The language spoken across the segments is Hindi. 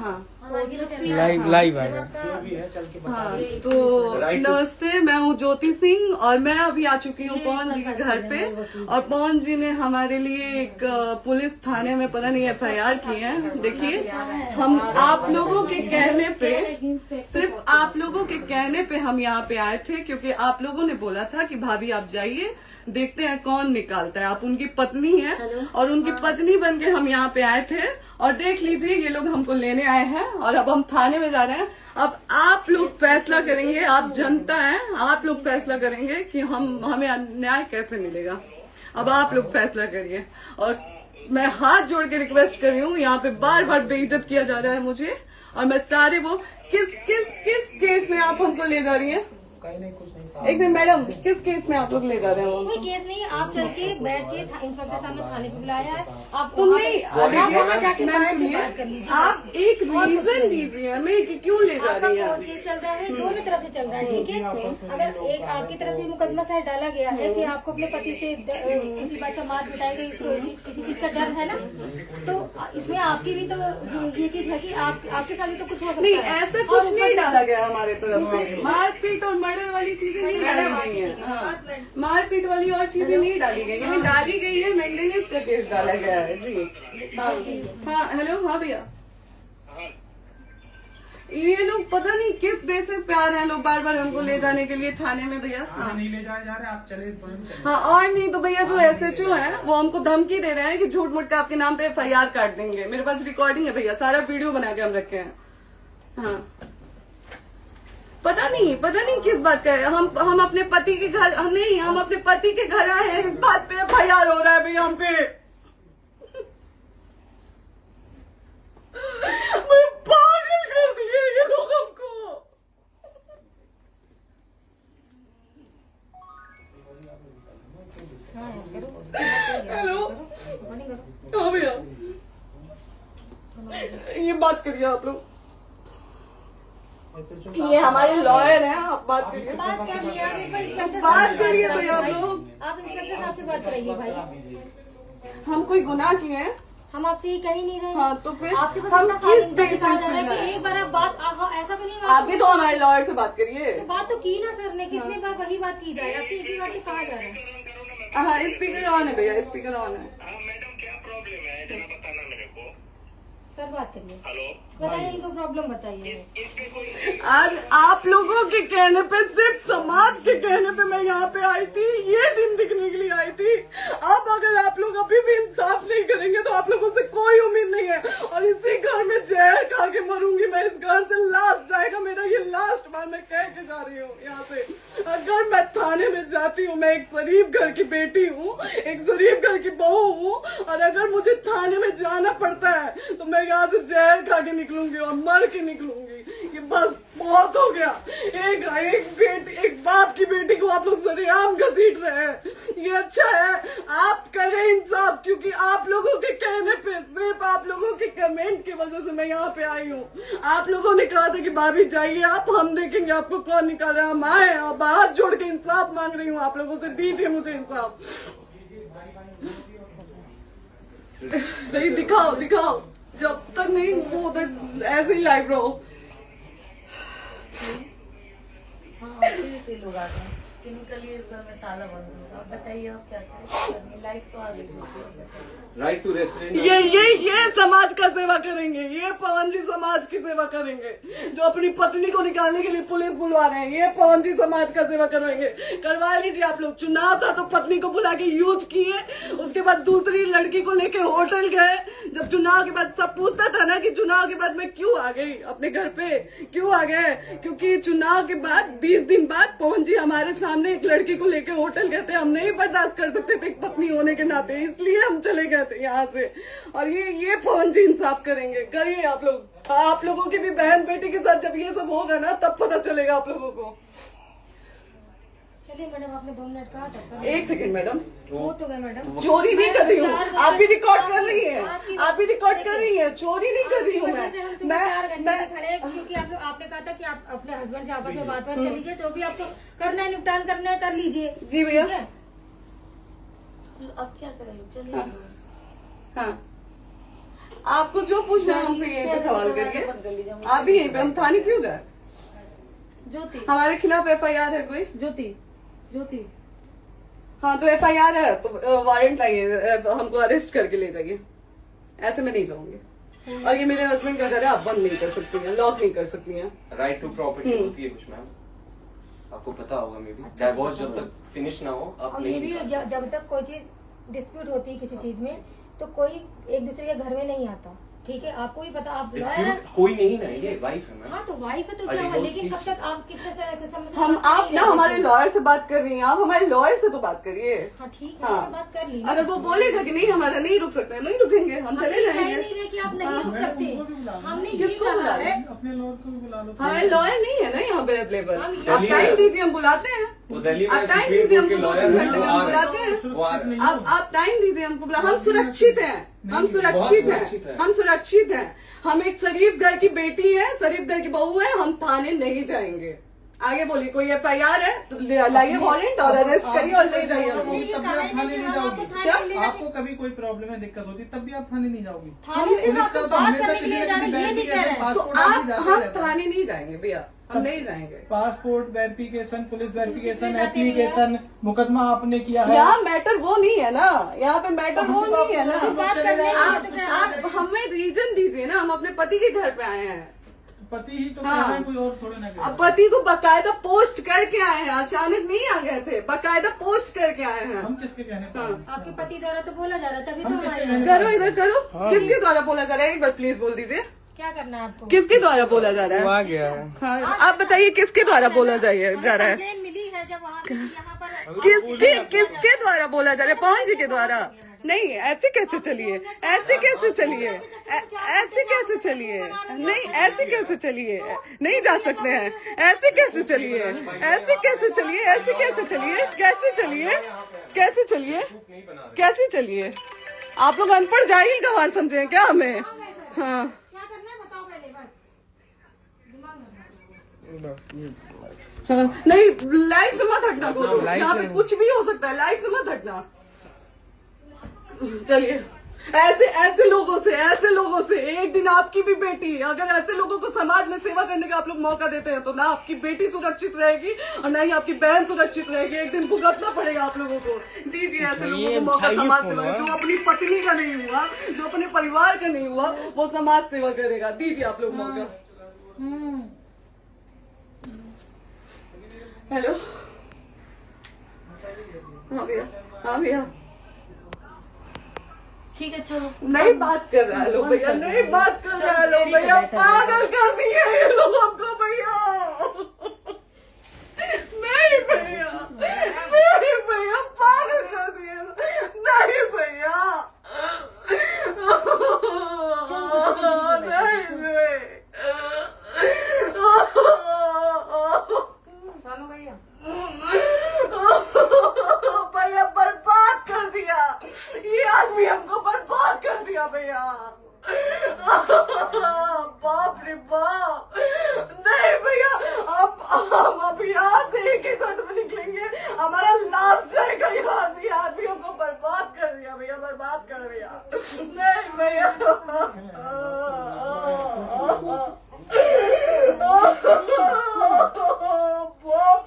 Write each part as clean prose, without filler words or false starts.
हाँ लाइव है। जो भी है चल के बता। हाँ, तो नमस्ते, मैं हूँ ज्योति सिंह और मैं अभी आ चुकी हूँ पवन जी के घर पे। और पवन जी ने हमारे लिए एक पुलिस थाने में पता नहीं FIR की है। देखिए, हम आप लोगों के कहने पे, सिर्फ आप लोगों के कहने पे हम यहाँ पे आए थे, क्योंकि आप लोगों ने बोला था कि भाभी आप जाइए, देखते हैं कौन निकालता है। आप उनकी पत्नी हैं और उनकी पत्नी बन के हम यहाँ पे आए थे। और देख लीजिए, ये लोग हमको लेने आए हैं और अब हम थाने में जा रहे हैं। अब आप लोग फैसला करेंगे, आप जनता हैं, आप लोग फैसला करेंगे कि हमें न्याय कैसे मिलेगा। अब आप लोग फैसला करिए। और मैं हाथ जोड़ के रिक्वेस्ट कर रही हूँ, यहाँ पे बार बार बेइज्जत किया जा रहा है मुझे। और मैं सारे वो किस केस में आप हमको ले जा रही हैं? कहीं नहीं, कुछ नहीं। एक दिन मैडम, किस केस में आप लोग ले जा रहे हो? कोई केस नहीं है, आप चल के बैठ के इंस्पेक्टर साहब ने थाने पे बुलाया है। आप तुम नहीं, वहाँ जाके मैम बात सुनिए, कर लीजिए। आप एक रीजन दीजिए हमें कि क्यों ले जा रही हैं। कोर्ट केस चल रहा है, दोनों तरफ से चल रहा है, ठीक है। अगर एक आपकी तरफ से मुकदमा शायद डाला गया है कि आपको अपने पति से किसी बात का मार पिटाई गई, किसी चीज का डर है ना, तो इसमें आपकी भी तो ये चीज है कि आपके साथ भी तो कुछ हो सकता है। नहीं, ऐसा कुछ नहीं डाला गया हमारे तरफ से। मारपीट और मर्डर वाली चीजें नहीं डाली गई है। हाँ, मारपीट वाली और चीजें नहीं डाली गई है। डाली गई है मेंटेनेंस का केस डाला गया है जी। हाँ, हेलो, हाँ भैया, ये लोग पता नहीं किस बेसिस पे आ रहे हैं लोग बार बार हमको ले जाने के लिए थाने में भैया। हाँ, नहीं ले जाए जा रहे, आप चले चले। हाँ, और नहीं तो भैया जो SHO है वो हमको धमकी दे रहे हैं कि झूठ मूठ का आपके नाम पे FIR काट देंगे। मेरे पास रिकॉर्डिंग है भैया, सारा वीडियो बना के हम रखे हैं। हाँ, पता नहीं किस बात का है। हम अपने पति के घर नहीं, हम अपने पति के घर आए हैं, इस बात पे FIR हो रहा है भैया हम पे। पागल कर दिए ये लोग हमको। हेलो, हाँ भैया, ये बात करिए आप लोग। ये हमारे लॉयर हैं, आप बात करिए। बात कर लिया, बात करिए भैया आप लोग। आप इंस्पेक्टर साहब से बात करिए भाई। हम कोई गुनाह किए हैं? हम आपसे ये कह ही नहीं रहे। हाँ, तो फिर आपसे बस हम इतना किस सारी बेसिस कहा जा रहा पे है कि आए? एक बार आप बात ऐसा तो नहीं आप भी तो हमारे लॉयर से बात करिए। तो बात तो की ना सर ने, कितने बार वही बात की जाए, आपसे एक ही बार तो कहा जा रहा है। हाँ, स्पीकर ऑन है भैया, स्पीकर ऑन है। मैडम क्या प्रॉब्लम है जरा बताना मेरे को। सर बात करिए, हेलो, बताइए इनको प्रॉब्लम बताइए। इसके कोई आज आप लोगों के कहने पे, सिर्फ समाज के कहने पे मैं यहाँ पे आई थी, ये दिन दिखने के लिए आई थी। अब अगर आप लोग अभी भी इंसाफ नहीं करेंगे तो आप लोगों से कोई उम्मीद नहीं है। और इसी घर में जहर खा के मरूंगी मैं। इस घर से लास्ट जाएगा मेरा, ये लास्ट बार मैं कह के जा रही हूँ यहाँ से। अगर मैं थाने में जाती हूँ, मैं एक गरीब घर की बेटी हूँ, एक गरीब घर की बहू हूँ, और अगर मुझे थाने में जाना पड़ता है तो मैं यहाँ से जहर खा के निकलूंगी और मर के निकलूंगी। ये बस बहुत हो गया। एक बाप की बेटी को आप लोग सरेआम घसीट रहे हैं। ये अच्छा है, आप करें इंसाफ, क्योंकि आप लोगों के कहने पे, सिर्फ आप लोगों के कमेंट की वजह से मैं यहाँ पे आई हूँ। आप लोगों ने कहा था कि भाभी जाइए आप, हम देखेंगे आपको कौन निकाल रहा है। हम आए और हाथ जोड़ के इंसाफ मांग रही हूँ आप लोगों से, दीजिए मुझे इंसाफ। नहीं, दिखाओ, जब तक नहीं वो उधर ऐसे ही लाइव रहो। हाँ, फिर से लोग आते हैं कि निकलिए, इस घर में ताला बंद होगा। बताइए आप क्या करें, लाइफ तो आ गई। Right to restaurant. ये समाज का सेवा करेंगे, ये पवन जी समाज की सेवा करेंगे। जो अपनी पत्नी को निकालने के लिए पुलिस बुलवा रहे हैं, ये पवन जी समाज का सेवा करेंगे। करवा लीजिए आप लोग। चुनाव था तो पत्नी को बुला के यूज किए, उसके बाद दूसरी लड़की को लेके होटल गए। जब चुनाव के बाद सब पूछता था ना कि चुनाव के बाद मैं क्यों आ गई अपने घर पे, क्यों आ गए, क्योंकि चुनाव के बाद 20 दिन बाद पवन जी हमारे सामने एक लड़की को लेके होटल गए थे। हम नहीं बर्दाश्त कर सकते थे एक पत्नी होने के नाते, इसलिए हम चले गए थे यहाँ से। और ये पवन जी इंसाफ करेंगे। करिए आप लोग। आप लोगों की भी बहन बेटी के साथ जब ये सब होगा ना, तब पता चलेगा आप लोगों को। चलिए मैडम, आपने 2 मिनट कहा था। एक सेकंड मैडम, वो तो गए मैडम। चोरी नहीं कर रही हूँ, आप भी रिकॉर्ड कर रही हैं, आप भी रिकॉर्ड कर रही हैं। चोरी नहीं कर रही हूँ मैं 4 घंटे से खड़े हैं, क्योंकि आपने कहा था कि आप अपने हस्बैंड से आपस में बात कर लीजिए, जो भी आपको करना है, निपटान करना है, कर लीजिए। जी भैया। अब क्या करें, चलिए। हाँ, आपको जो पूछना है हमसे यहीं पे सवाल करिए। आप भी यहीं पे, हम थाने क्यों जाए? ज्योति, हमारे खिलाफ FIR है कोई? ज्योति हाँ तो FIR है तो वारंट लाइए, हमको अरेस्ट करके ले जाइए। ऐसे मैं नहीं जाऊंगी। और ये मेरे हस्बैंड का घर है, आप बंद नहीं कर सकती हैं, लॉक नहीं कर सकती हैं। राइट टू प्रॉपर्टी होती है कुछ मैम, आपको पता होगा। मे बी डाइवोर्स जब तक फिनिश ना हो आप और ये नहीं भी जब तक कोई चीज डिस्प्यूट होती है किसी चीज में तो कोई एक दूसरे के घर में नहीं आता, ठीक है? आपको भी पता, आप डिस्प्यूट कोई नहीं ना, ये वाइफ है मैम। हाँ तो वाइफ है तो क्या हुआ, लेकिन कब तक आप कितने समय से हम आप ना हमारे लॉयर से बात कर रही हैं, आप हमारे लॉयर से तो बात करिए। हाँ ठीक है, हाँ। मैंने बात कर ली। अगर वो बोलेगा कि नहीं हमारा नहीं रुक सकते, नहीं रुकेंगे, हम चले कह जाएंगे। नहीं रहे कि आप नहीं रुक सकते, हमने ये किसको बुला कहा रहे? है। अपने लॉयर को भी बुला लो। हमारे लॉयर नहीं है ना यहाँ पे अवेलेबल। हम आप टाइम दीजिए, हम बुलाते हैं। वो दिल्ली में आप टाइम सुप्रीम दीजिए कोर्ट के हमको, 2-3 लॉयर घंटे में हम बुलाते हैं। वो आ रहे हैं। आप टाइम दीजिए हमको, बुला। हम सुरक्षित हैं, हम सुरक्षित हैं, हम सुरक्षित हैं। हम एक शरीफ घर की बेटी है, शरीफ घर की बहू है, हम थाने नहीं जाएंगे। आगे बोलिए, कोई FIR है तो लाइए वारंट और अरेस्ट करिए और ले जाइए हमको। तब भी आप थाने नहीं जाओगी। क्या? आपको कभी कोई प्रॉब्लम है, दिक्कत होती तब भी आप थाने नहीं जाओगी। थाने से पुलिस आप का तो बात हमेशा करने के किसी लिए न जा रहे किसी हैं, ये नहीं कह रहे हैं। तो पासपोर्ट आदि जाते हम रहता है। थाने नहीं जाएंगे भैया, हम नहीं जाएंगे। पासपोर्ट वेरिफिकेशन, पुलिस वेरिफिकेशन, जाते नहीं है। एप्लीकेशन, मुकदमा आपने किया है। यहाँ मैटर वो नहीं है ना, यहाँ पे मैटर वो नहीं है ना। बात करने के लिए तो क्या आप हमें रीजन दीजिए ना, हम अपने पति के घर पे आए हैं। पति ही तो हाँ। कह रहे हैं, कोई और थोड़े ना कह रहे अब हैं। पति को बकायदा पोस्ट करके आए हैं, अचानक नहीं आ गए थे, बकायदा पोस्ट करके आए हैं। हम किसके कहने पर हाँ। हैं? आपके पति द्वारा तो बोला जा रहा है, तभी तो हम हम किसके आए कहने हैं। पर करो इधर करो, किसके द्वारा बोला जा रहा है? एक बार प्लीज बोल दीजिए, क्या करना है आपको? किसके द्वारा बोला जा रहा है? आ गया है। हाँ, आप बताइए किसके द्वारा बोला जा रहा है? कंप्लेन मिली है जब वहाँ से यहाँ पर किसके द्वारा बोला जा रहा है? पवन जी के द्वारा? नहीं, ऐसे कैसे चलिए, ऐसे कैसे चलिए, ऐसे कैसे चलिए, नहीं ऐसे कैसे चलिए, नहीं जा सकते हैं, ऐसे कैसे चलिए, ऐसे कैसे चलिए, ऐसे कैसे चलिए, कैसे चलिए, कैसे चलिए, कैसे चलिए? आप लोग अनपढ़ जाहिल गंवार समझे हैं क्या हमें? हाँ क्या करना है बताओ पहले, बस दिमाग में बस ये हाँ, नहीं लाइफ से मत हटना, बोलो लाइफ यहाँ पे से- कुछ भी हो सकता है, लाइफ से मत हटना। चलिए, ऐसे लोगों से एक दिन आपकी भी बेटी, अगर ऐसे लोगों को समाज में सेवा करने का आप लोग मौका देते हैं तो ना आपकी बेटी सुरक्षित रहेगी और ना ही आपकी बहन सुरक्षित रहेगी। एक दिन भुगतना पड़ेगा आप लोगों को। दीजिए ऐसे लोगों को मौका समाज सेवा का, जो अपनी पत्नी का नहीं हुआ, जो अपने परिवार का नहीं हुआ, वो समाज सेवा करेगा। दीजिए आप लोग मौका। हेलो, हाँ भैया, हाँ भैया, ठीक है चलो। नहीं बात कर रहा है लोग भैया, नहीं बात कर रहा है लोग भैया, पागल कर दिए ये लोग हमको भैया। नहीं भैया, नहीं भैया, पागल कर दिए, नहीं भैया, नहीं चलो भैया, भैया बर्बाद कर दिया ये आदमी, हमको बर्बाद कर दिया भैया। बाप रे बाप, नहीं भैया, हम अभी यहाँ से एक ही शर्त में निकलेंगे, हमारा लास्ट जाएगा यहाँ से। आदमी हमको बर्बाद कर दिया भैया, बर्बाद कर दिया। नहीं भैया, बाप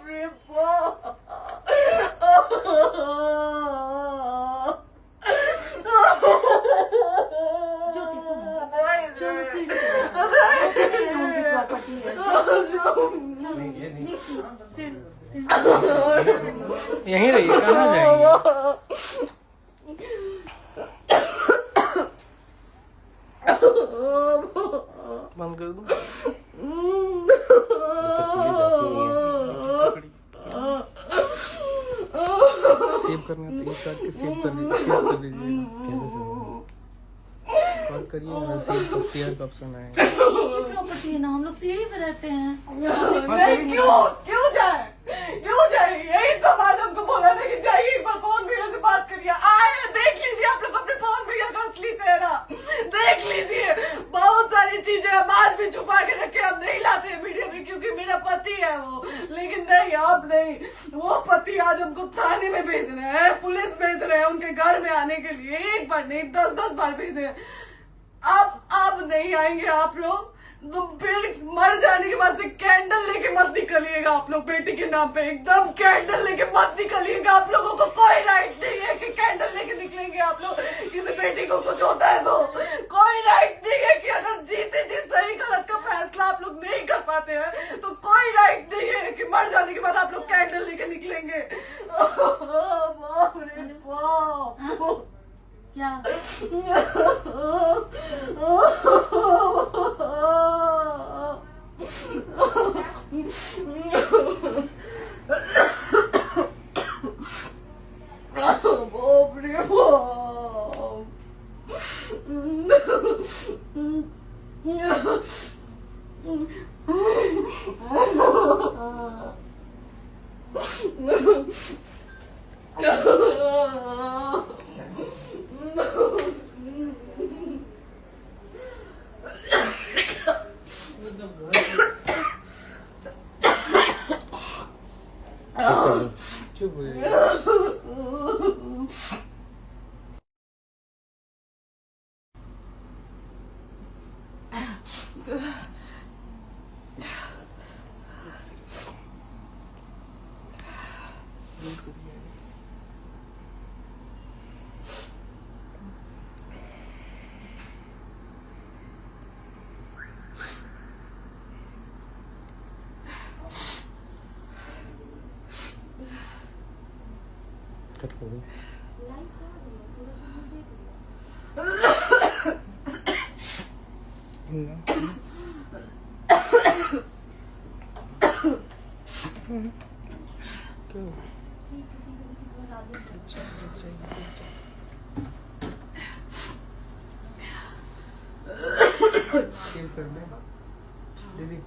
रे बाप, ज्योति सुनो, नहीं, चलो सीढ़ी प्रॉपर्टी है, यहीं रहिए, कहाँ जाएंगे? बंद कर दूं? सेव करना तो एक काट के सेव कर दीजिए, कॉल करिए, सेव शेयर का ऑप्शन आएगा। प्रॉपर्टी है ना, हम लोग सीढ़ी पे रहते हैं। नहीं, क्यों जाए, क्यों जाए? यही समाज हमको बोला था कि जाइए एक बार पवन भैया से बात करिए। आए, देख लीजिए आप लोग अपने पवन भैया का असली चेहरा, देख लीजिए। बहुत सारी चीजें हम आज भी छुपा के रखे, हम नहीं लाते मीडिया में क्योंकि मेरा पति है वो, लेकिन नहीं, आप नहीं। वो पति आज हमको थाने में भेज रहे हैं, पुलिस भेज रहे हैं उनके घर में आने के लिए, एक बार नहीं 10-10 बार भेजे। अब नहीं आएंगे आप लोग, तो फिर मर जाने के बाद से कैंडल लेके मत निकलिएगा आप लोग बेटी के नाम पे, एकदम कैंडल लेके मत निकलिएगा। आप लोगों को कोई राइट नहीं है कि कैंडल लेके निकलेंगे आप लोग। किसी बेटी को कुछ होता है तो कोई राइट नहीं है कि अगर जीते जी सही गलत का फैसला आप लोग नहीं कर पाते हैं तो कोई राइट नहीं है कि मर जाने के बाद आप लोग कैंडल लेके निकलेंगे। बाप रे बाप, क्या बाप रे चुप हो जाइए। कट कर दो। कर दे दीदी।